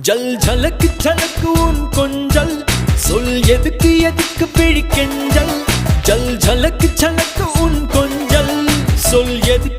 ஜல் ஜலக்கு ஜலக்கு உன் கொஞ்சல் சொல் எதுக்கு எதுக்கு பிடிக்கெஞ்சல் ஜல் ஜலக்கு ஜலக்கு உன் கொஞ்சல் சொல் எதுக்கு